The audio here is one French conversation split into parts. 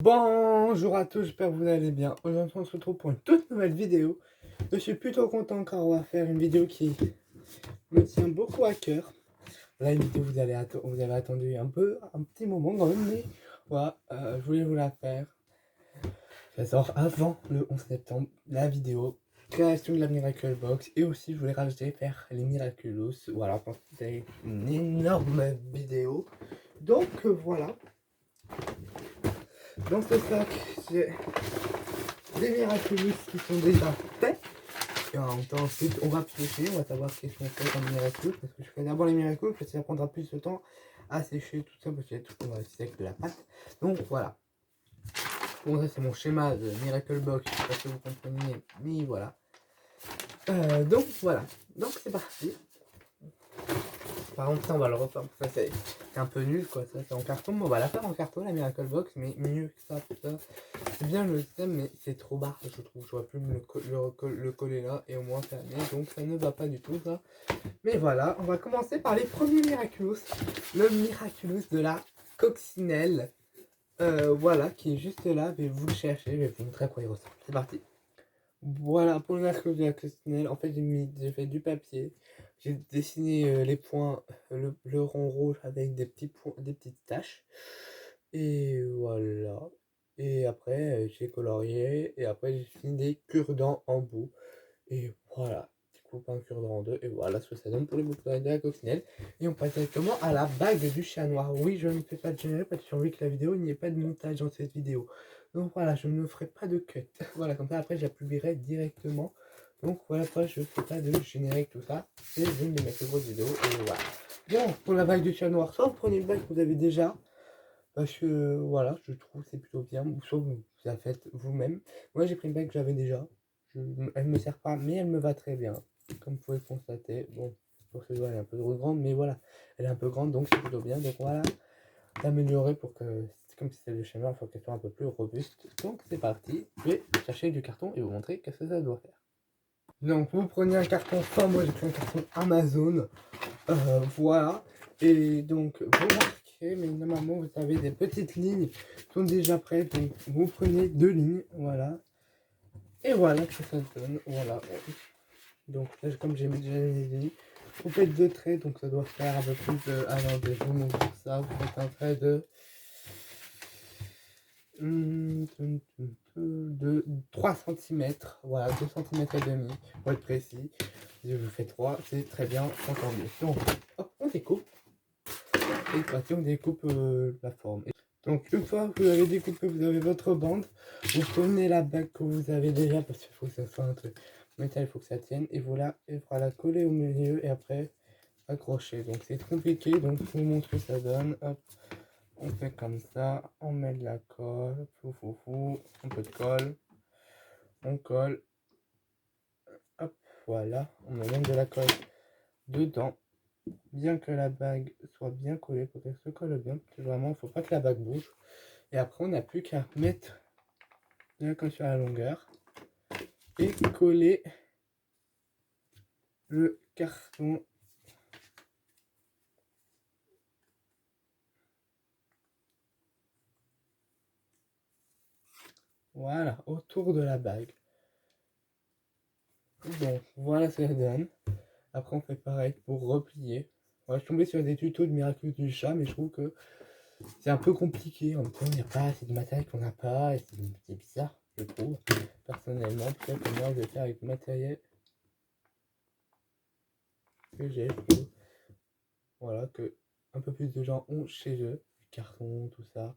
Bonjour à tous, j'espère que vous allez bien. Aujourd'hui on se retrouve pour une toute nouvelle vidéo. Je suis plutôt content car on va faire une vidéo qui me tient beaucoup à cœur. Là une vidéo vous avez attendu un petit moment quand même, mais voilà, je voulais vous la faire. Ça sort avant le 11 septembre, la vidéo création de la Miracle Box, et aussi je voulais rajouter faire les Miraculous. Voilà, parce que c'est une énorme vidéo. Donc voilà. Dans ce sac, j'ai des Miraculous qui sont déjà faits. Et ensuite, on va piocher, on va savoir qu'est-ce qu'on fait comme Miraculous. Parce que je fais d'abord les Miraculous, parce que ça prendra plus de temps à sécher tout ça, parce qu'il y a tout qu'on va sécher avec de la pâte. Donc voilà. Bon, ça c'est mon schéma de Miracle Box, je sais pas si vous comprenez, mais voilà. Donc voilà. Donc c'est parti. Par contre, ça on va le refaire. Ça c'est un peu nul quoi. Ça c'est en carton. Bon, on va la faire en carton la Miracle Box, mais mieux que ça. C'est bien le thème, mais c'est trop bas, je trouve. J'aurais pu le coller là et au moins fermer. Donc ça ne va pas du tout ça. Mais voilà, on va commencer par les premiers Miraculous. Le Miraculous de la coccinelle. Voilà, qui est juste là. Mais vous le cherchez, je vais vous montrer à quoi il ressemble. C'est parti. Voilà, pour le Miraculous de la coccinelle, en fait j'ai fait du papier. J'ai dessiné les points, le rond rouge avec des petits points, des petites taches. Et voilà. Et après, j'ai colorié. Et après, j'ai fini des cure-dents en bout. Et voilà. Tu coupes un cure-dent en deux. Et voilà ce que ça donne pour les boucles de la coccinelle. Et on passe directement à la bague du chat noir. Oui, je ne fais pas de générique parce que j'ai envie que la vidéo, il n'y ait pas de montage dans cette vidéo. Donc voilà, je ne ferai pas de cut. Voilà, comme ça, après, je la publierai directement. Donc voilà, moi, je ne fais pas de générique, tout ça. C'est une de mes plus grosses vidéos. Et voilà. Bon, pour la bague du chat noir, soit vous prenez une bague que vous avez déjà. Parce que voilà, je trouve que c'est plutôt bien. Ou soit vous la faites vous-même. Moi, j'ai pris une bague que j'avais déjà. Elle me sert pas, mais elle me va très bien. Comme vous pouvez le constater. Bon, pour ce doigt, elle est un peu trop grande, mais voilà. Elle est un peu grande, donc c'est plutôt bien. Donc voilà, d'améliorer pour que, comme si c'était le schéma, il faut qu'elle soit un peu plus robuste. Donc c'est parti. Je vais chercher du carton et vous montrer qu'est-ce que ça doit faire. Donc vous prenez un carton, enfin moi j'ai pris un carton Amazon. Voilà. Et donc vous marquez, mais normalement vous avez des petites lignes qui sont déjà prêtes. Donc vous prenez deux lignes, voilà. Et voilà ce que ça donne. Voilà. Donc là, comme j'ai déjà dit, vous faites deux traits, donc ça doit faire un peu plus de. Alors je vous montre ça. Vous faites un trait de 3 cm. Voilà, 2 cm et demi pour être précis. Si je vous fais 3, c'est très bien, encore mieux. Donc, hop, on découpe. Et parti, on découpe la forme. Donc, une fois que vous avez découpé, vous avez votre bande. Vous prenez la bague que vous avez déjà, parce qu'il faut que ça soit un truc métal, il faut que ça tienne. Et voilà, il faudra la coller au milieu et après accrocher. Donc, c'est compliqué. Donc, je vous montre ce que ça donne. Hop. On fait comme ça, on met de la colle, un peu de colle, on colle, hop, voilà, on met même de la colle dedans, bien que la bague soit bien collée, pour qu'elle se colle bien, parce que vraiment, il ne faut pas que la bague bouge. Et après, on n'a plus qu'à mettre de la colle sur la longueur et coller le carton. Voilà, autour de la bague. Bon, voilà ce que ça donne. Après, on fait pareil pour replier. Ouais, je suis tombé sur des tutos de Miraculous du chat, mais je trouve que c'est un peu compliqué. En même temps, il n'y a pas assez de matériel qu'on n'a pas, et c'est bizarre, je trouve. Personnellement, peut-être que moi, je vais faire avec le matériel que j'ai, je trouve. Voilà, que un peu plus de gens ont chez eux. Du carton, tout ça.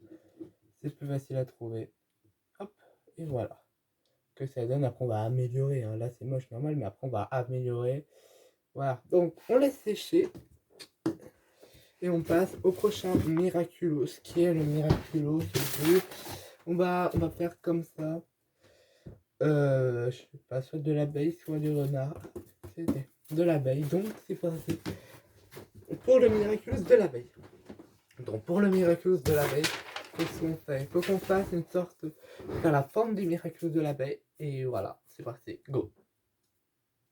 C'est plus facile à trouver. Hop, et voilà. Que ça donne, après on va améliorer. Hein. Là, c'est moche, normal, mais après on va améliorer. Voilà, donc on laisse sécher. Et on passe au prochain Miraculous, qui est le Miraculous bleu. On va faire comme ça. Je sais pas, soit de l'abeille, soit du renard. C'était de l'abeille, donc c'est parti pour le Miraculous de l'abeille. Donc pour le Miraculous de l'abeille, qu'est-ce qu'on fait? Il faut qu'on fasse une sorte, faire la forme du Miraculous de l'abeille. Et voilà, c'est parti, go.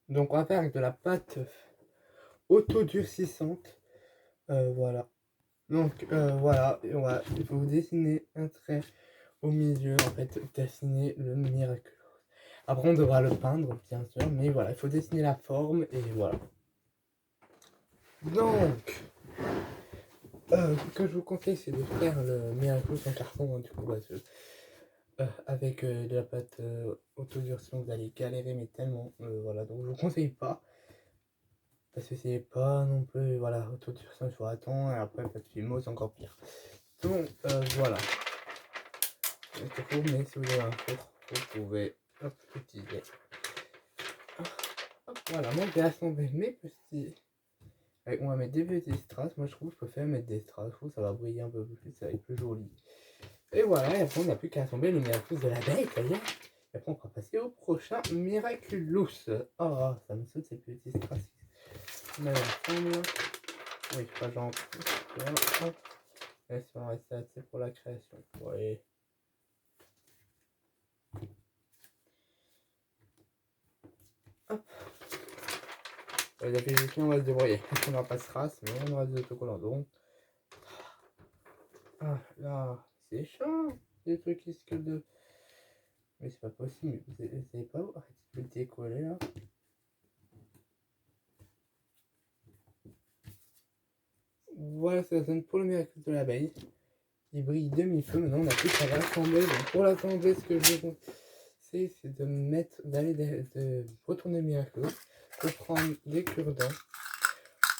Donc on va faire avec de la pâte auto-durcissante. Voilà. Donc voilà, il faut dessiner un trait au milieu, en fait, dessiner le Miraculous. Après, on devra le peindre, bien sûr, mais voilà, il faut dessiner la forme, et voilà. Donc, ce que je vous conseille, c'est de faire le Miraculous en carton, hein, du coup, avec de la pâte autodursion, vous allez galérer, mais tellement, voilà, donc je vous conseille pas, parce que c'est pas non plus, voilà, autodursion, il faut attendre, et après, pâte Fimo, c'est encore pire. Donc, voilà. Mais si vous avez un four, vous pouvez l'utiliser. Voilà, moi j'ai assemblé mes petits. On va mettre des petits strass. Moi je trouve que je préfère mettre des strass. Je trouve que ça va briller un peu plus, ça va être plus joli. Et voilà, et après on n'a plus qu'à assembler le Miraculous de l'abeille, ça y est. Et après on va passer au prochain Miraculous. Oh, ça me saute ces petits strass. On met ensemble. Oui, pas genre. Et ça va rester assez pour la création. Oui. Hop. La PVC, on va se débrouiller. On n'aura pas de strass, mais on aura des autocollants. Donc, ah là, c'est chiant. Des trucs qui se de. Mais c'est pas possible. Vous savez pas où arrêtez de le décoller là. Voilà, ça donne pour le Miraculous de l'abeille. Il brille demi-feu. Maintenant, on a plus qu'à l'assembler. Donc, pour l'assembler, ce que je vous conseille, c'est de mettre, de retourner le Miraculous. Pour prendre des cure-dents.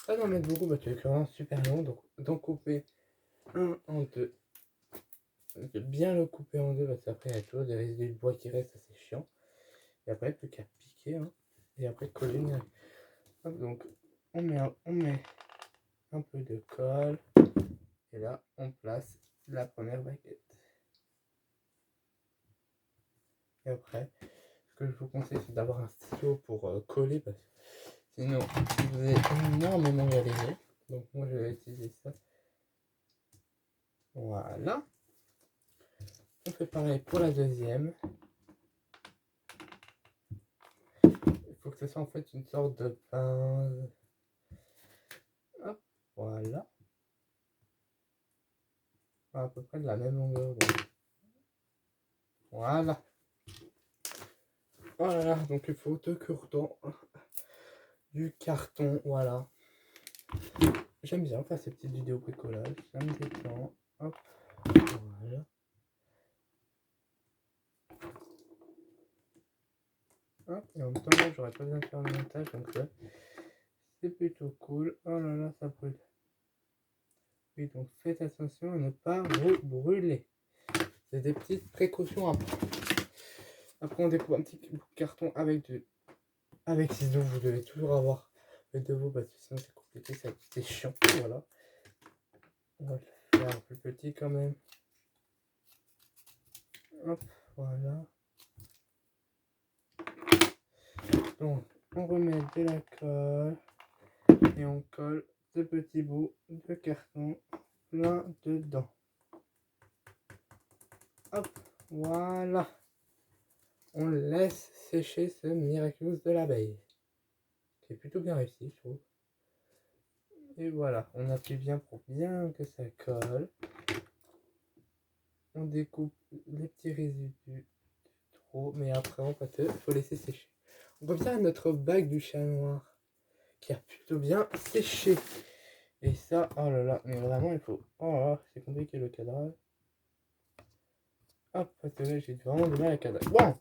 Pas d'en mettre beaucoup parce que les cure-dents sont super longs. Donc, d'en couper un en deux. De bien le couper en deux parce qu'après il y a toujours des résidus de bois qui restent, c'est chiant. Et après plus qu'à piquer, hein. Et après coller. Hop, donc on met un peu de colle et là on place la première baguette. Et après, ce que je vous conseille, c'est d'avoir un stylo pour coller parce que sinon vous allez énormément galérer. Donc moi je vais utiliser ça. Voilà. On fait pareil pour la deuxième. Il faut que ce soit en fait une sorte de pince. Hop, voilà. À peu près de la même longueur. Donc. Voilà. Voilà, donc il faut deux cure-dents, du carton, voilà. J'aime bien faire ces petites vidéos bricolage, ça me détend. Hop, voilà. Hop, et en même temps, j'aurais pas besoin de faire le montage, donc là, c'est plutôt cool. Oh là là, ça brûle. Oui, donc faites attention à ne pas vous brûler. C'est des petites précautions à prendre. Après, on découpe un petit bout de carton avec ciseaux. Vous devez toujours avoir le de vous parce que sinon c'est compliqué, c'est chiant. Voilà. On va le faire un peu petit quand même. Hop, voilà. Donc, on remet de la colle et on colle ce petit bout de carton plein dedans. Hop, voilà. On laisse sécher ce Miraculous de l'abeille. C'est plutôt bien réussi, je trouve. Et voilà, on appuie bien pour bien que ça colle. On découpe les petits résidus trop, mais après en fait, il faut laisser sécher. On revient à notre bague du chat noir qui a plutôt bien séché. Et ça, oh là là, mais vraiment il faut. Oh là là, c'est compliqué le cadrage. Hop, parce que là j'ai vraiment du mal à cadrer. Bon,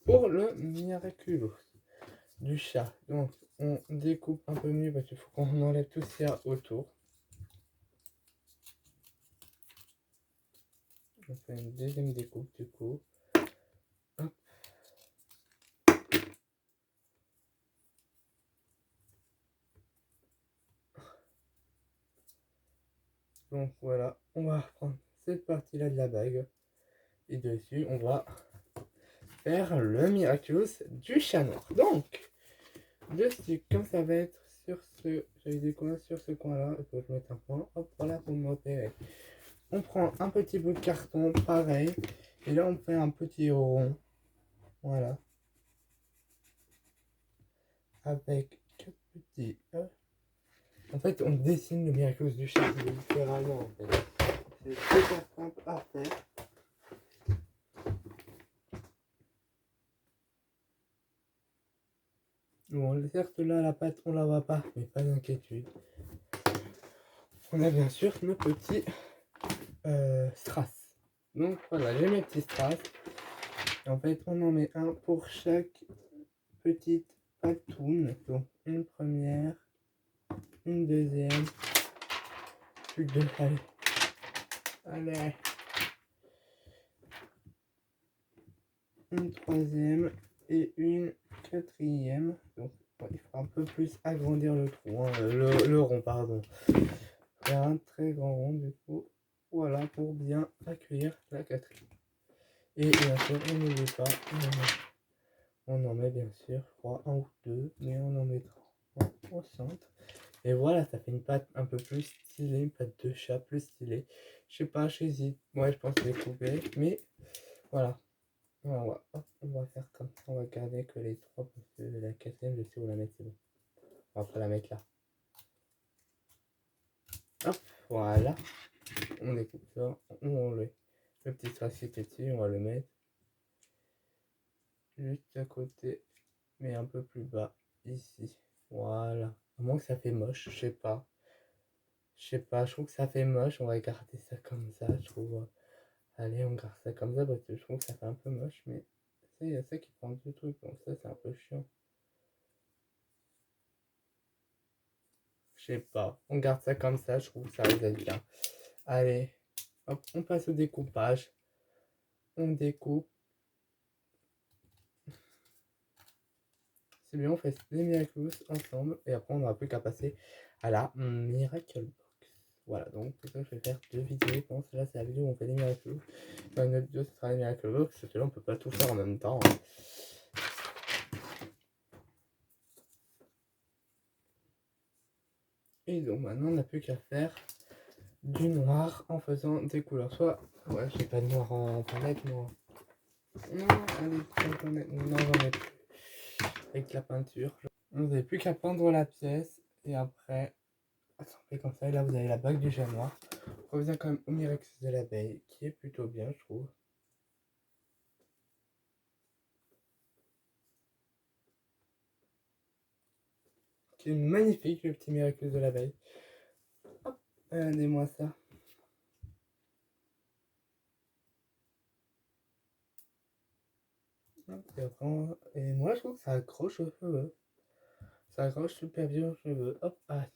pour le Miraculous du chat, donc on découpe un peu mieux parce qu'il faut qu'on enlève tout ce qu'il y a autour. On fait une deuxième découpe du coup. Hop. Donc voilà, on va prendre cette partie là de la bague et dessus on va faire le Miraculous du chat noir. Donc dessus, comme ça va être sur ce, j'avais des coins sur ce coin là, il faut que je mette un point, hop, voilà pour me repérer. On prend un petit bout de carton, pareil, et là on fait un petit rond, voilà, avec 4 petits, en fait on dessine le Miraculous du chat, littéralement en fait. C'est super simple à faire. Bon, certes là la pâte on la voit pas, mais pas d'inquiétude. On a bien sûr nos petits strass. Donc voilà, j'ai mes petits strass. Et en fait on en met un pour chaque petite patoune. Donc une première, une deuxième, plus que deux, allez, une troisième et une quatrième. Donc ouais, il faut un peu plus agrandir le trou, hein, le rond pardon. Faire un très grand rond du coup. Voilà pour bien accueillir la quatrième. Et bien sûr on n'oublie pas, on en met bien sûr, je crois, un ou deux, mais on en mettra un au centre. Et voilà, ça fait une pâte un peu plus stylée, une pâte de chat plus stylée. Je sais pas, j'hésite. Ouais, je pense les couper, mais voilà. On va faire comme ça, on va garder que les trois parce que la quatrième, je sais où la mettre, c'est bon. On va pas la mettre là. Hop, voilà. On découpe ça, on enlève le petit tracé qui est dessus, on va le mettre juste à côté, mais un peu plus bas, ici. Voilà. À moins que ça fait moche, je sais pas. Je trouve que ça fait moche, on va garder ça comme ça, je trouve. Allez, on garde ça comme ça parce que je trouve que ça fait un peu moche, mais il y a ça qui prend du truc, donc ça c'est un peu chiant. Je sais pas, on garde ça comme ça, je trouve que ça va bien. Allez, hop, on passe au découpage. On découpe. C'est bien, on fait les Miraculous ensemble et après on n'aura plus qu'à passer à la Miracle Box. Voilà, donc c'est ça que je vais faire deux vidéos. Je pense là c'est la vidéo où on fait les Miraculous. Dans une autre vidéo ce sera les Miracle Box, parce que là on peut pas tout faire en même temps. Hein. Et donc maintenant on n'a plus qu'à faire du noir en faisant des couleurs. Soit, ouais, j'ai pas de noir en palette, moi. Non, allez, non, j'en ai plus. Avec la peinture. Vous n'avez plus qu'à peindre la pièce et après, assembler comme ça. Et là, vous avez la bague du chat noir. On revient quand même au Miraculous de l'abeille, qui est plutôt bien, je trouve. Qui est magnifique, le petit Miraculous de l'abeille. Hop, regardez-moi ça. Et moi, je trouve que ça accroche aux cheveux. Ça accroche super bien aux cheveux. Hop, ah.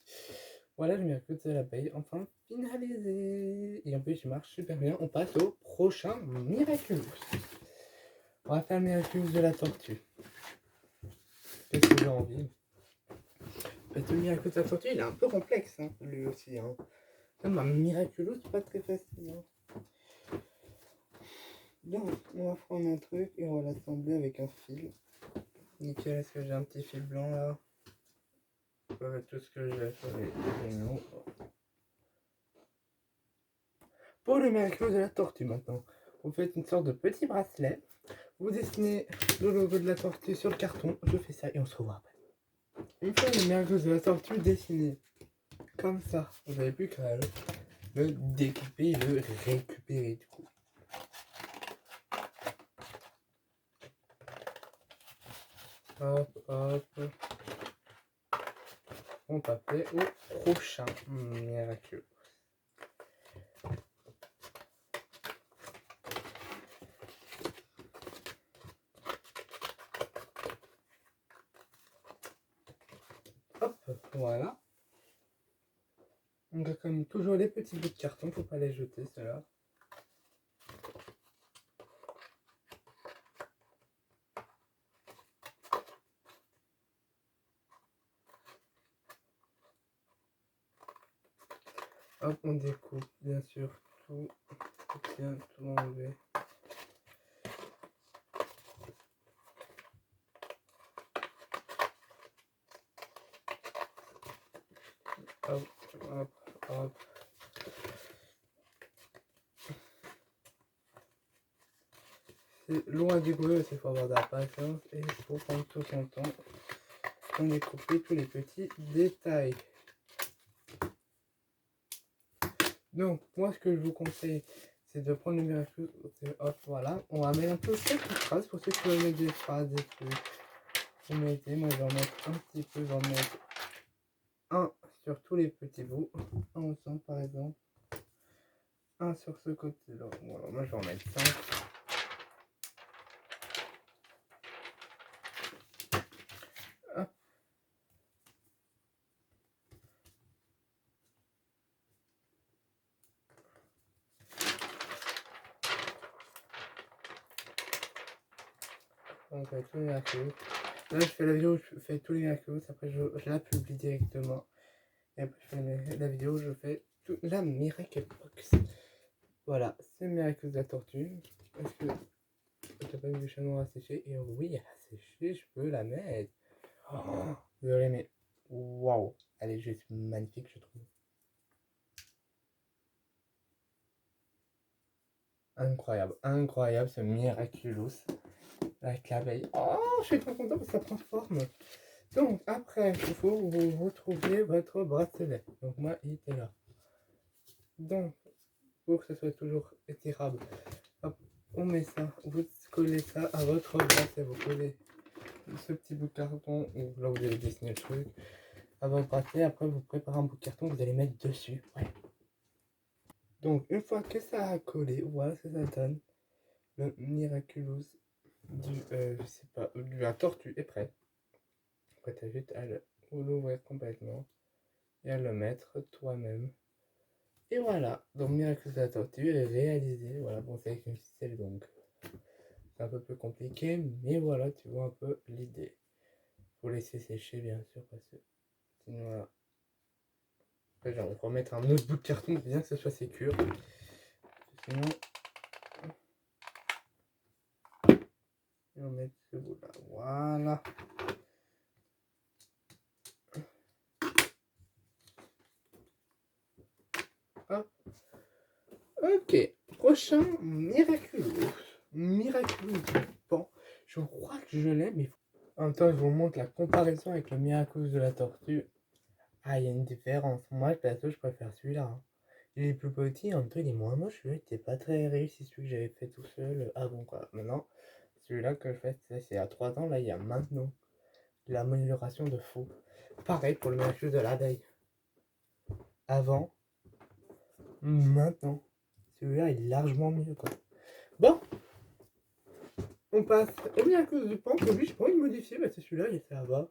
Voilà le Miraculous de l'abeille, enfin finalisé. Et en plus, il marche super bien. On passe au prochain Miraculous. On va faire le Miraculous de la tortue. Qu'est-ce que j'ai envie? Parce que le Miraculous de la tortue, il est un peu complexe, hein, lui aussi. Hein. Comme un Miraculous, c'est pas très facile. Hein. Donc, on va prendre un truc et on va l'assembler avec un fil. Nickel, est-ce que j'ai un petit fil blanc là? Je peux mettre tout ce que j'ai sur les gémeaux. Pour le Miraculous de la tortue maintenant, vous faites une sorte de petit bracelet. Vous dessinez le logo de la tortue sur le carton. Je fais ça et on se revoit après. Une fois le Miraculous de la tortue dessiné comme ça, vous n'avez plus qu'à le découper et le récupérer du coup. Hop, hop. On passait au prochain Miraculous. Hop, voilà. On a comme toujours les petits bouts de carton, faut pas les jeter ceux-là. Hop, on découpe bien sûr tout, bien tout enlever. Hop, hop, hop. C'est loin du bruit, il faut avoir de la patience et il faut prendre tout son temps pour découper tous les petits détails. Donc, moi, ce que je vous conseille, c'est de prendre le Miraculous. Hop, voilà. On va mettre un peu quelques phrases pour ceux qui veulent mettre des phrases, des trucs. vous mettez, moi je vais en mettre un petit peu, je vais en mettre un sur tous les petits bouts, un au centre par exemple, un sur ce côté-là, voilà, moi je vais en mettre 5. Hop. Donc tous les miraculous. Là je fais la vidéo, je fais tous les miraculous, après je la publie directement. Et après je fais la vidéo, je fais toute la Miracle Box. Voilà, c'est Miraculous de la tortue. Est-ce que t'as pas mis le chat noir à sécher? Et oui, à sécher, je peux la mettre. Oh, désolé, mais waouh, elle est juste magnifique, je trouve. Incroyable, incroyable ce Miraculous avec l'abeille. Oh, je suis trop content parce que ça prend forme. Donc, après, il faut que vous retrouviez votre bracelet. Donc, moi, il était là. Donc, pour que ce soit toujours étirable, hop, on met ça, vous collez ça à votre bracelet. Vous collez ce petit bout de carton, ou là vous allez dessiner le truc, à votre bracelet. Après, vous préparez un bout de carton que vous allez mettre dessus. Ouais. Donc, une fois que ça a collé, voilà ce que ça donne. Le Miraculous je sais pas, de la tortue est prêt. Après, t'as juste à l'ouvrir complètement et à le mettre toi-même. Et voilà, donc Miraculous de la tortue est réalisé. Voilà, bon, c'est avec une ficelle donc c'est un peu plus compliqué, mais voilà, tu vois un peu l'idée. Faut laisser sécher, bien sûr, parce que sinon, voilà. Après, j'ai envie de remettre un autre bout de carton, bien que ce soit sécure. Sinon, on va mettre ce bout là. Voilà. Hop. Ok, prochain Miraculous. Miraculous pan. Je crois que je l'ai, mais en même temps, je vous montre la comparaison avec le Miraculous de la tortue. Ah, il y a une différence. Moi, perso, je préfère celui-là. Hein. Il est plus petit, en même temps, il est moins moche. Celui-là, il était pas très réussi, celui que j'avais fait tout seul avant, quoi. Maintenant, celui-là que je fais, c'est à 3 ans. Là, il y a maintenant l'amélioration de fou. Pareil pour le Miraculous de l'abeille. Avant, maintenant. Celui-là est largement mieux, quoi. Bon, on passe au Miraculous du pan. Que lui, j'ai pas envie de modifier. Bah, c'est celui-là, et ça va.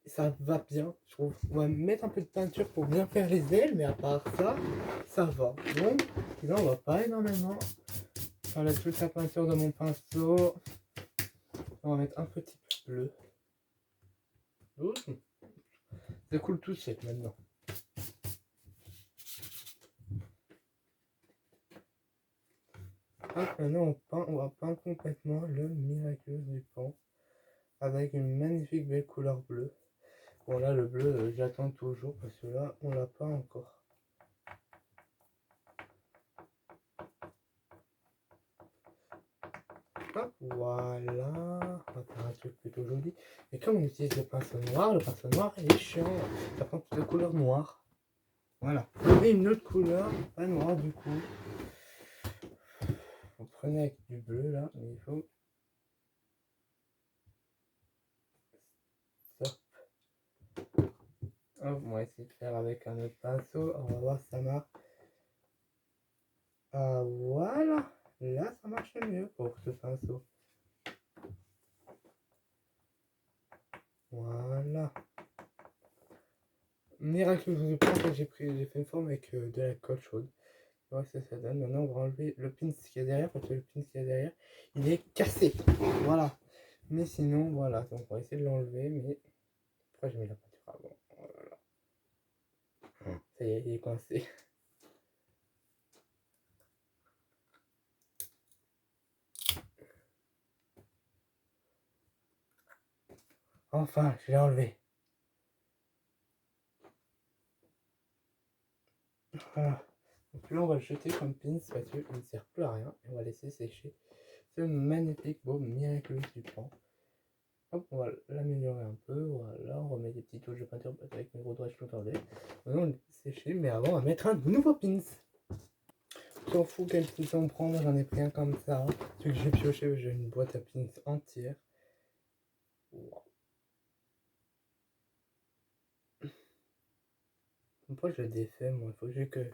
Ça va bien, je trouve. On va mettre un peu de peinture pour bien faire les ailes, mais à part ça, ça va. Donc, là, on va pas énormément. J'enlève toute la peinture de mon pinceau. On va mettre un petit peu bleu. Ça coule tout sec maintenant. Hop, maintenant on va peindre complètement le Miraculous du pan avec une magnifique belle couleur bleue. Bon là le bleu j'attends toujours parce que là on l'a pas encore. Hop, voilà, on va faire un truc plutôt joli. Et comme on utilise le pinceau noir il est chiant, ça prend toute la couleur noire. Voilà, et une autre couleur, pas noire du coup. Vous prenez avec du bleu là, mais il faut... Ça. Hop, on va essayer de faire avec un autre pinceau, on va voir si ça marche. Ah voilà, là ça marche mieux pour ce pinceau. Voilà. Miraculeusement, je pense que j'ai fait une forme avec de la colle chaude. Voilà ce que ça donne. Maintenant, on va enlever le pins qu'il y a derrière, parce que le pins qu'il y a derrière, il est cassé. Voilà. Mais sinon, voilà. Donc, on va essayer de l'enlever, mais... Pourquoi j'ai mis la peinture avant? Oh là là. Ça y est, il est coincé. Enfin, je l'ai enlevé. Voilà. Donc là, on va le jeter comme pins parce qu'il ne sert plus à rien. Et on va laisser sécher ce magnifique beau Miraculous du pan. Hop, on va l'améliorer un peu. Voilà, on remet des petites touches de peinture avec mes gros doigts, je peux enlever. Maintenant, on le sécher, mais avant, on va mettre un nouveau pins. On s'en fout quel pins on prend. J'en ai pris un comme ça. Celui que j'ai pioché, j'ai une boîte à pins entière. Wow. Après, je le défais, moi. Il faut juste que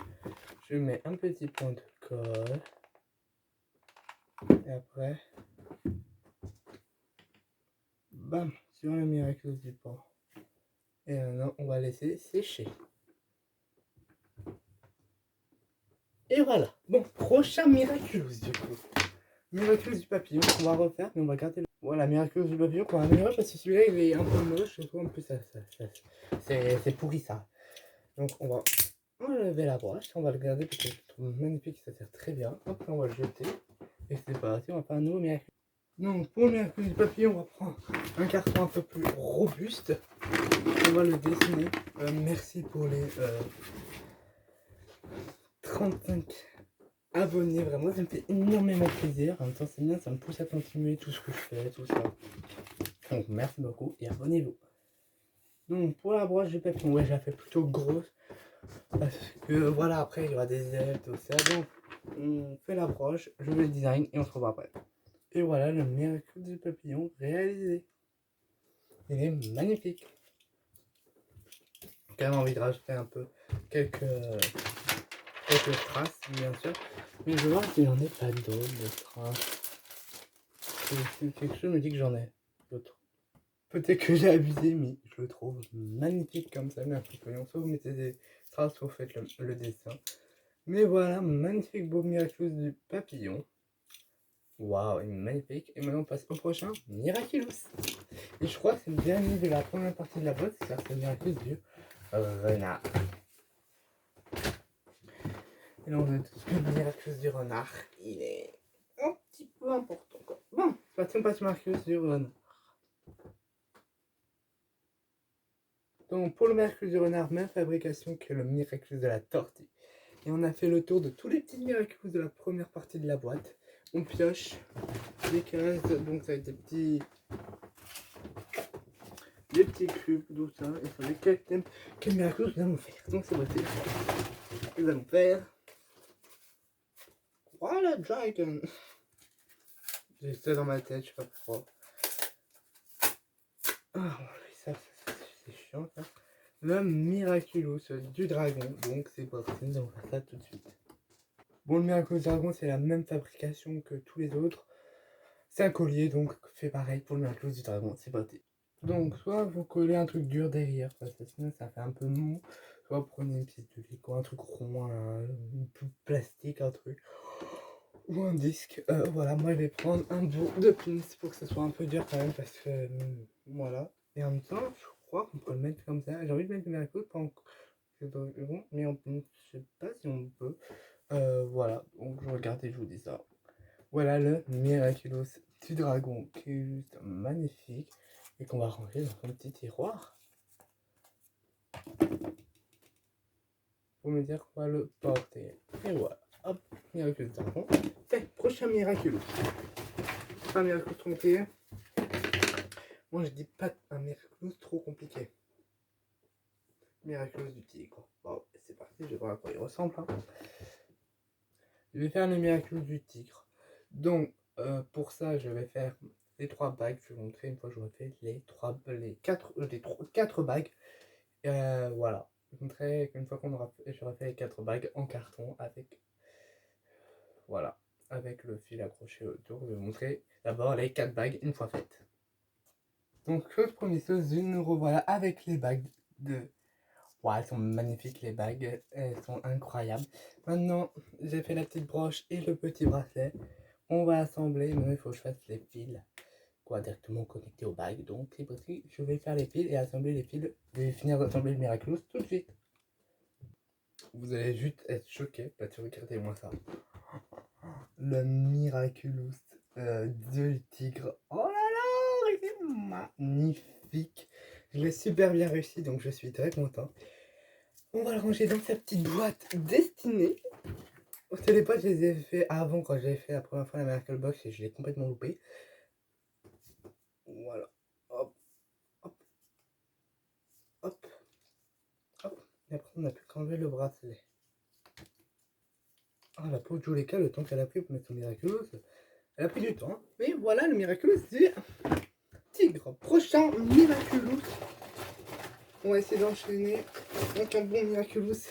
je mets un petit point de colle. Et après, bam, sur le Miraculous du pan. Et maintenant, on va laisser sécher. Et voilà. Bon, prochain Miraculous du coup. Miraculous du papillon qu'on va refaire, mais on va garder le... Voilà, Miraculous du papillon qu'on va améliorer parce que celui-là il est un peu moche. Et en plus, c'est pourri ça. Donc, on va enlever la broche. On va le garder parce que je le trouve magnifique. Ça sert très bien. Après, on va le jeter. Et c'est parti, on va faire un nouveau Miraculous. Donc, pour le Miraculous du papillon, on va prendre un carton un peu plus robuste. On va le dessiner. Merci pour les 35 abonnés, vraiment ça me fait énormément plaisir. En même temps c'est bien, ça me pousse à continuer tout ce que je fais, tout ça. Donc merci beaucoup et abonnez-vous. Donc pour la broche de papillon, ouais je la fais plutôt grosse. Parce que voilà, après il y aura des ailes, tout ça. Donc on fait la broche, je le design et on se revoit après. Et voilà le Miraculous du papillon réalisé. Il est magnifique. J'ai quand même envie de rajouter un peu quelques traces bien sûr. Mais je vois qu'il n'y en ait pas d'autres de traces. Quelque chose me dit que j'en ai d'autres. Peut-être que j'ai abusé, mais je le trouve magnifique comme ça. Merci Cognon. Soit vous mettez des traces, soit vous faites le dessin. Mais voilà, magnifique beau Miraculous du papillon. Waouh, il est magnifique. Et maintenant on passe au prochain Miraculous. Et je crois que c'est le dernier de la première partie de la boîte, c'est le Miraculous du renard. Et là on a tout le Miraculous du renard. Il est un petit peu important quoi. Bon, on passe au Miraculous du renard. Donc pour le Miraculous du renard, même fabrication que le Miraculous de la tortue. Et on a fait le tour de tous les petits Miraculous de la première partie de la boîte. On pioche des cases, donc ça va être des petits cubes, tout ça. Et ça va être quel Miraculous nous allons faire. Donc c'est parti. Nous allons faire... Voilà Dragon. J'ai ça dans ma tête, je sais pas pourquoi. Ah, ça c'est chiant ça. Le Miraculous du dragon, donc c'est parti, nous allons faire ça tout de suite. Bon, le Miraculous du dragon, c'est la même fabrication que tous les autres. C'est un collier, donc fait pareil pour le Miraculous du dragon, c'est parti. Donc, soit vous collez un truc dur derrière, parce que sinon ça fait un peu mou. Soit vous prenez une pièce de Lego, un truc rond, un plastique, un truc. Ou un disque. Voilà, moi je vais prendre un bout de pins pour que ce soit un peu dur quand même, parce que voilà. Et en même temps, je crois qu'on peut le mettre comme ça. J'ai envie de mettre le Miraculous, pas encore. Bon, mais on peut, je sais pas si on peut. Voilà, donc je regarde et je vous dis ça. Voilà le Miraculous du dragon qui est juste magnifique et qu'on va ranger dans un petit tiroir. Pour me dire qu'on va le porter. Et voilà, hop, Miraculous du dragon. Fait, prochain Miraculous. Pas un Miraculous trop compliqué. Moi je dis pas un Miraculous trop compliqué. Miraculous du tigre. Bon, c'est parti, je vais voir à quoi il ressemble. Hein. Je vais faire le Miraculous du tigre. Donc, pour ça, je vais faire les 3 bagues. Je vais vous montrer une fois que j'aurai fait les 4 bagues. Voilà. Je vous montrerai qu'une fois j'aurai fait les 4 bagues en carton avec, voilà, avec le fil accroché autour. Je vais vous montrer d'abord les 4 bagues une fois faites. Donc, chose première chose, nous revoilà avec les bagues de... Wow, elles sont magnifiques les bagues, elles sont incroyables. Maintenant, j'ai fait la petite broche et le petit bracelet. On va assembler, maintenant il faut que je fasse les fils, quoi, directement connectés aux bagues. Donc c'est parti, je vais faire les fils et assembler les fils. Je vais finir d'assembler le Miraculous tout de suite. Vous allez juste être choqués, parce que regardez-moi ça. Le Miraculous du tigre. Oh là là, il est magnifique. Je l'ai super bien réussi, donc je suis très content. On va le ranger dans sa petite boîte destinée. Au téléphone, je les ai fait avant quand j'avais fait la première fois la Miracle Box et je l'ai complètement loupé. Voilà. Hop, hop, hop, hop. Et après, on n'a plus qu'enlever le bracelet. Ah, la pauvre Juleka, le temps qu'elle a pris pour mettre son Miraculous, elle a pris du temps. Mais voilà le Miraculous du tigre. Prochain Miraculous. On va essayer d'enchaîner. Donc un bon Miraculous.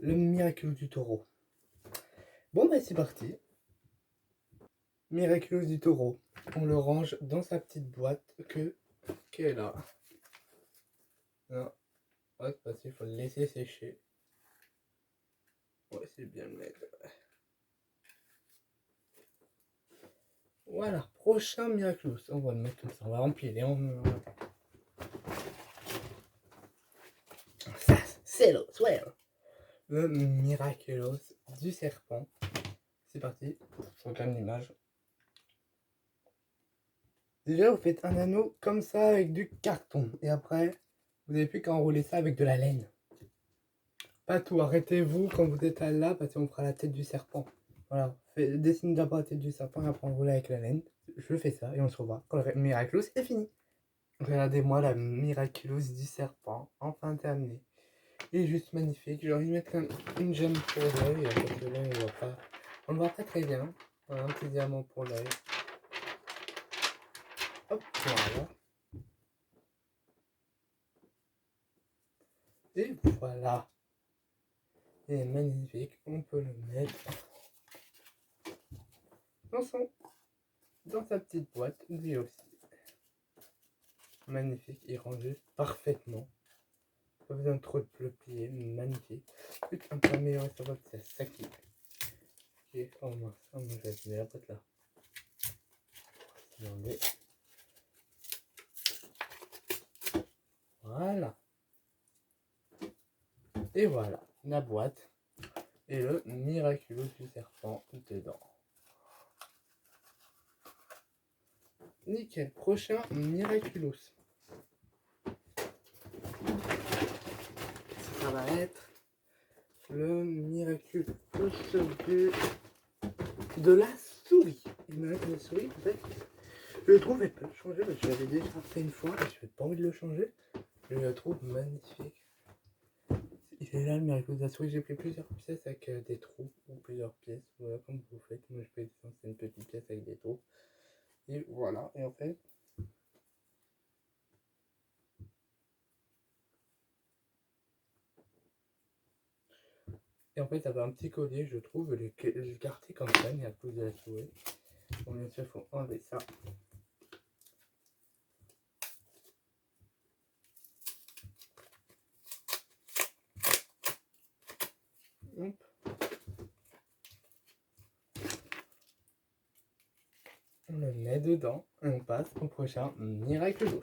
Le Miraculous du taureau. Bon bah c'est parti. Miraculous du taureau. On le range dans sa petite boîte qui est là. Non. Ouais, c'est parce qu'il faut le laisser sécher. Ouais, c'est bien le mettre. Voilà, prochain Miraculous. On va le mettre comme ça, on va empiler. Ça, c'est le swear. Le Miraculous du serpent. C'est parti, je regarde l'image. Déjà, vous faites un anneau comme ça avec du carton. Et après, vous n'avez plus qu'à enrouler ça avec de la laine. Pas tout, arrêtez-vous quand vous êtes là, parce qu'on fera la tête du serpent. Voilà, dessine d'abord la tête du serpent et après enrouler avec la laine. Je fais ça et on se revoit quand le Miraculous est fini. Regardez-moi la Miraculous du serpent, enfin terminée. Il est juste magnifique. J'ai envie de mettre une gemme pour l'œil, parce que l'œil on le voit pas très bien. Voilà, un petit diamant pour l'œil. Hop, voilà. Et voilà. Il est magnifique. On peut le mettre dans sa petite boîte, lui aussi. Magnifique. Il rend juste parfaitement. Pas besoin de trop de le plier. Magnifique. Un peu améliorer sa boîte, c'est ça qui est. Oh mince, je vais mettre la boîte là. Voilà. Et voilà, la boîte et le Miraculous du serpent dedans. Nickel, prochain Miraculous. Ça va être le Miraculous de la souris. Il me reste la souris, peut-être. Je le trouve, elle peut changer, parce que je l'avais déjà fait une fois, et je n'avais pas envie de le changer. Je le trouve magnifique. Il est là le Miraculous de la souris. J'ai pris plusieurs pièces avec des trous, ou plusieurs pièces. Voilà, comme vous faites. Moi, je fais une petite pièce avec des trous. Et voilà, et en fait, ça fait un petit collier, je trouve, le quartier comme ça, il y a plus de la souris. Bon, bien sûr, il faut enlever ça. Hop. On le met dedans et on passe au prochain Miraculous.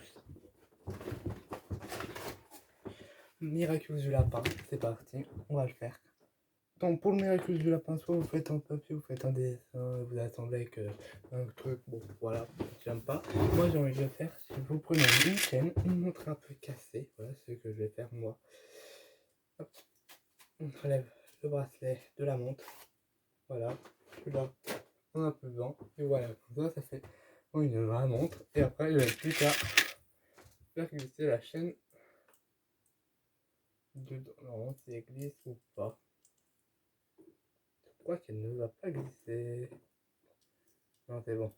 Miraculous du lapin, c'est parti, on va le faire. Donc pour le Miraculous du lapin, soit vous faites en papier, vous faites un dessin, vous assemblez avec un truc, bon voilà, j'aime pas. Moi j'ai envie de le faire, si vous prenez une chaîne, une montre un peu cassée, voilà ce que je vais faire moi. Hop. On relève le bracelet de la montre, voilà, celui-là, on a un peu devant, et voilà, comme ça fait une vraie montre, et après je n'ai plus qu'à faire glisser la chaîne dedans. Non, si elle glisse ou pas. Je crois qu'elle ne va pas glisser. Non, c'est bon.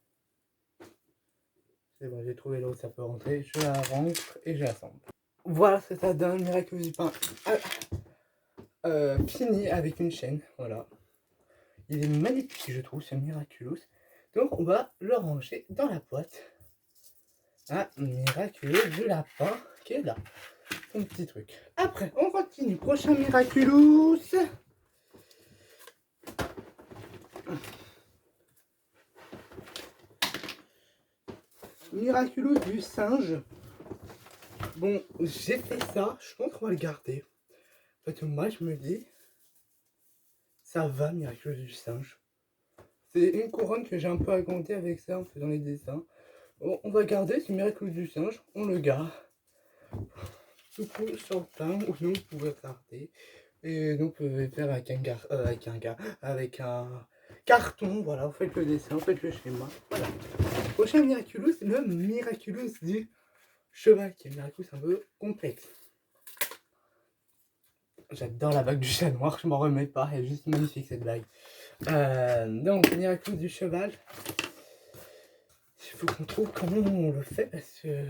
C'est bon, j'ai trouvé là où ça peut rentrer. Je la rentre et je l'assemble. Voilà, c'est ça donne Miraculous du pain. Fini avec une chaîne, voilà. Il est magnifique, je trouve, ce Miraculous. Donc, on va le ranger dans la boîte. Un Miraculous du lapin qui est là. Son petit truc. Après, on continue. Prochain Miraculous. Miraculous du singe. Bon, j'ai fait ça. Je pense qu'on va le garder. Parce que moi, je me dis, ça va, Miraculous du singe. C'est une couronne que j'ai un peu agrandie avec ça en faisant les dessins. Bon, on va garder ce Miraculous du singe. On le garde. Du coup, sur le pain, ou sinon, vous pouvez regarder. Et donc, vous pouvez faire avec un carton. Voilà, vous faites le dessin, vous faites le schéma. Voilà. Prochain Miraculous, le Miraculous du cheval, qui est un Miraculous un peu complexe. J'adore la bague du chat noir, je m'en remets pas, elle est juste magnifique cette bague. Donc, Miraculous du cheval. Il faut qu'on trouve comment on le fait parce que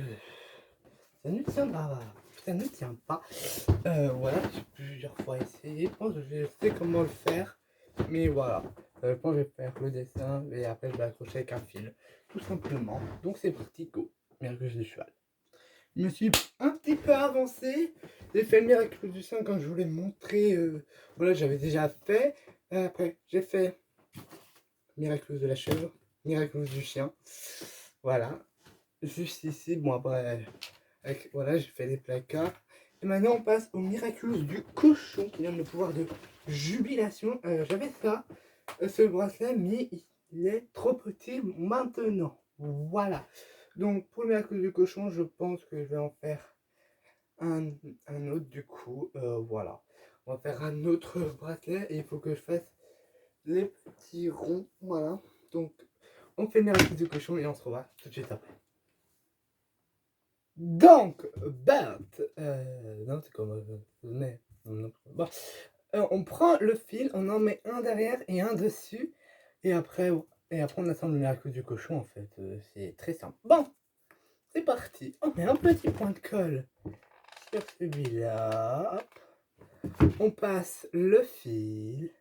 ça ne tiendra ça ne tient pas. Voilà, j'ai plusieurs fois essayé. Je pense que je sais comment le faire. Mais voilà, je pense que je vais faire le dessin et après je vais accrocher avec un fil. Tout simplement. Donc c'est parti, go. Miraculous du cheval. Je me suis un petit peu avancé. J'ai fait le Miraculous du 5 quand je voulais montrer. Voilà, j'avais déjà fait. Après, j'ai fait Miraculous de la chèvre, Miraculous du chien. Voilà. Juste ici, bon après, voilà, j'ai fait les placards. Et maintenant, on passe au Miraculous du cochon qui donne le pouvoir de jubilation. J'avais ça, ce bracelet, mais il est trop petit maintenant. Voilà. Donc, pour le Miraculous du cochon, je pense que je vais en faire un autre du coup. Voilà. On va faire un autre bracelet et il faut que je fasse les petits ronds. Voilà. Donc, on fait le Miraculous du cochon et on se revoit tout de suite après. Donc, Bert, non, c'est comme, mais, non, bon. On prend le fil, on en met un derrière et un dessus, et après on assemble le Miraculous du cochon, en fait, c'est très simple. Bon, c'est parti, on met un petit point de colle sur celui-là, on passe le fil,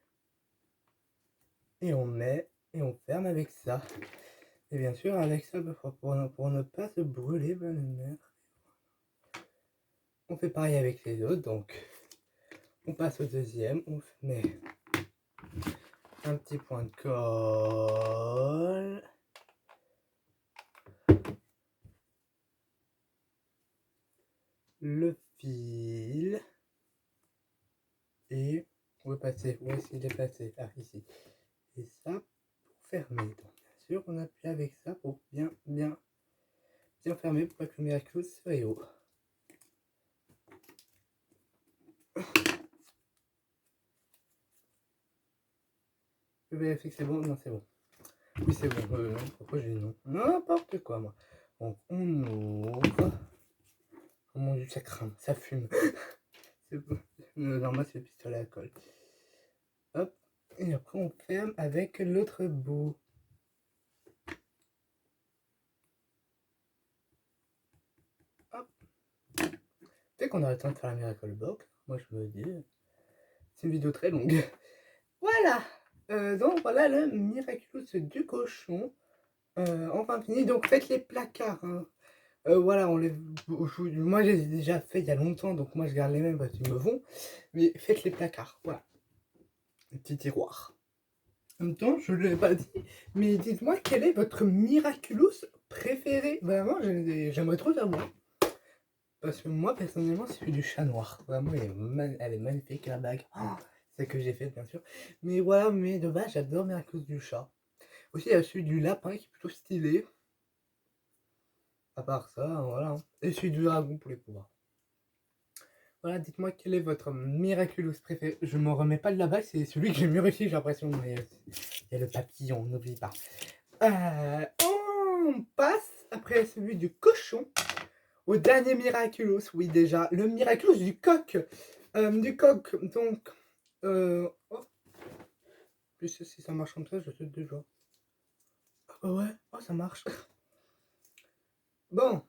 et on met, et on ferme avec ça. Et bien sûr, avec ça, pour ne pas se brûler, ben, le mère. On fait pareil avec les autres, donc on passe au deuxième, on met un petit point de colle. Le fil. Et on va passer, où est-ce qu'il est passé? Ah, ici. Et ça, pour fermer. Donc, bien sûr, on appuie avec ça pour bien fermer pour que le Miraculous soit haut. Je vérifie que c'est bon. Non, c'est bon. Oui, c'est bon. Non, pourquoi j'ai dit non? N'importe quoi, moi. Donc, on ouvre. Oh mon dieu, ça crame, ça fume. C'est bon. Normalement, c'est le pistolet à colle. Hop. Et après, on ferme avec l'autre bout. Hop. Dès qu'on a le temps de faire la Miracle Box, moi je me dis, c'est une vidéo très longue. Voilà. Donc voilà le Miraculous du cochon. Enfin fini. Donc faites les placards. Hein. Voilà, moi je les ai déjà fait il y a longtemps, donc moi je garde les mêmes parce qu'ils me vont. Mais faites les placards. Voilà. Un petit tiroir. En même temps, je ne l'ai pas dit, mais dites-moi quel est votre Miraculous préféré. Vraiment, j'aimerais trop savoir. Parce que moi, personnellement, c'est du chat noir. Vraiment, elle est magnifique, la bague. Oh, celle que j'ai faite, bien sûr. Mais voilà, mais de base, j'adore Miraculous du chat. Aussi, il y a celui du lapin qui est plutôt stylé. À part ça, voilà. Et celui du dragon pour les pouvoirs. Voilà, dites-moi quel est votre Miraculous préféré. Je m'en remets pas de la bague, c'est celui que j'ai mieux réussi, j'ai l'impression. Mais il y a le papillon, n'oublie pas. On passe, après celui du cochon, au dernier Miraculous. Oui, déjà, le Miraculous du coq. Donc, oh. Plus si ça marche comme ça, je saute déjà. Ah ouais, oh ça marche. Bon,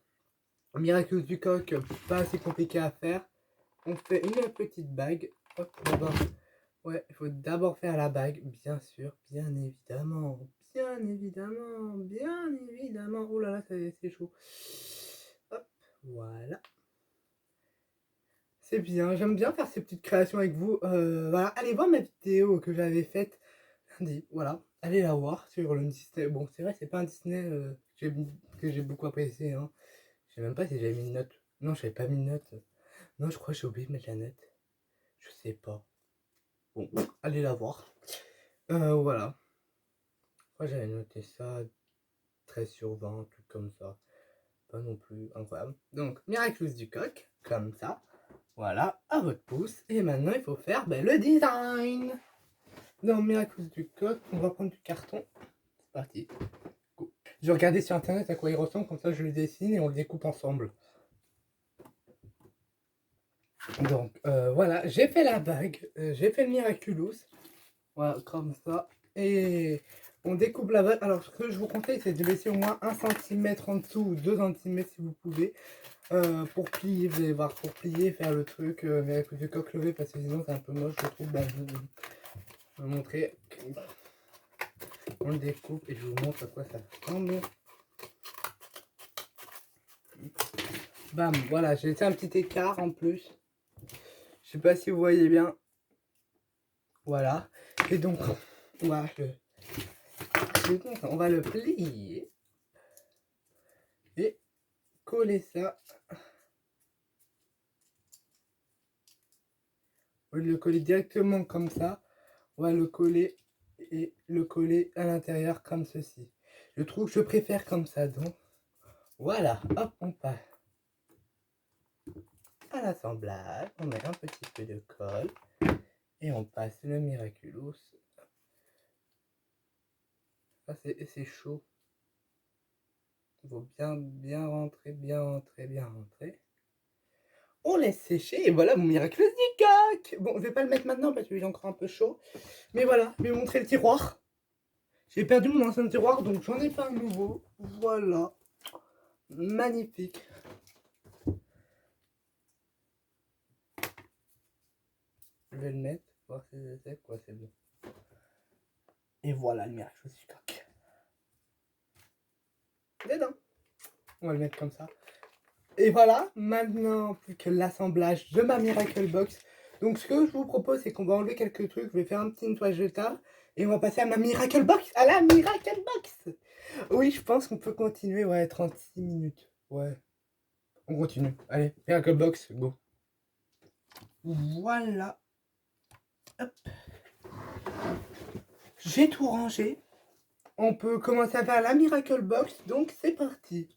Miraculous du coq, pas assez compliqué à faire. On fait une petite bague. Hop, d'abord. Ouais, il faut d'abord faire la bague, bien sûr, bien évidemment. Bien évidemment, bien évidemment. Oh là là, c'est chaud. Hop, voilà. C'est bien, j'aime bien faire ces petites créations avec vous. Voilà, allez voir ma vidéo que j'avais faite lundi. Voilà, allez la voir sur le Disney. Bon, c'est vrai, c'est pas un Disney que j'ai beaucoup apprécié. Hein. Je sais même pas si j'avais mis une note. Non, j'avais pas mis une note. Non, je crois que j'ai oublié de mettre la note. Je sais pas. Bon, allez la voir. Voilà. Moi, j'avais noté ça 13 sur 20, un truc comme ça. Pas non plus incroyable. Donc, Miraculous du coq, comme ça. Voilà, à votre pouce. Et maintenant, il faut faire le design. Dans Miraculous du coq, on va prendre du carton. C'est parti. Go. Je vais regarder sur internet à quoi il ressemble, comme ça je le dessine et on le découpe ensemble. Donc, voilà, j'ai fait la bague. J'ai fait le Miraculous. Voilà, comme ça. Et on découpe la boîte. Alors, ce que je vous conseille, c'est de laisser au moins 1 centimètre en dessous ou 2 centimètres si vous pouvez. Pour plier, vous allez voir, pour plier, faire le truc, mais avec le coque levée, parce que sinon c'est un peu moche, je trouve. Bah, je vais vous montrer. On le découpe et je vous montre à quoi ça ressemble. Bam, voilà, j'ai laissé un petit écart en plus. Je sais pas si vous voyez bien. Voilà. Et donc, on va le plier. Et coller ça. Au lieu de le coller directement comme ça, on va le coller et le coller à l'intérieur comme ceci. Je trouve que je préfère comme ça, donc voilà, hop, on passe à l'assemblage, on met un petit peu de colle et on passe le Miraculous. Ah, c'est chaud, il faut bien rentrer, bien rentrer, bien rentrer. On laisse sécher et voilà mon Miraculous du coq. Bon, je vais pas le mettre maintenant parce qu'il est encore un peu chaud, mais voilà, je vais vous montrer le tiroir. J'ai perdu mon ancien tiroir, donc j'en ai pas un nouveau. Voilà. Magnifique. Je vais le mettre, voir si c'est quoi, c'est bon. Et voilà le Miraculous du coq. Dedans. On va le mettre comme ça. Et voilà, maintenant plus que l'assemblage de ma Miracle Box. Donc ce que je vous propose, c'est qu'on va enlever quelques trucs. Je vais faire un petit nettoyage de table. Et on va passer à ma Miracle Box. À la Miracle Box. Oui, je pense qu'on peut continuer. Ouais, 36 minutes. Ouais. On continue. Allez, Miracle Box, go. Voilà. Hop. J'ai tout rangé. On peut commencer à faire la Miracle Box. Donc c'est parti.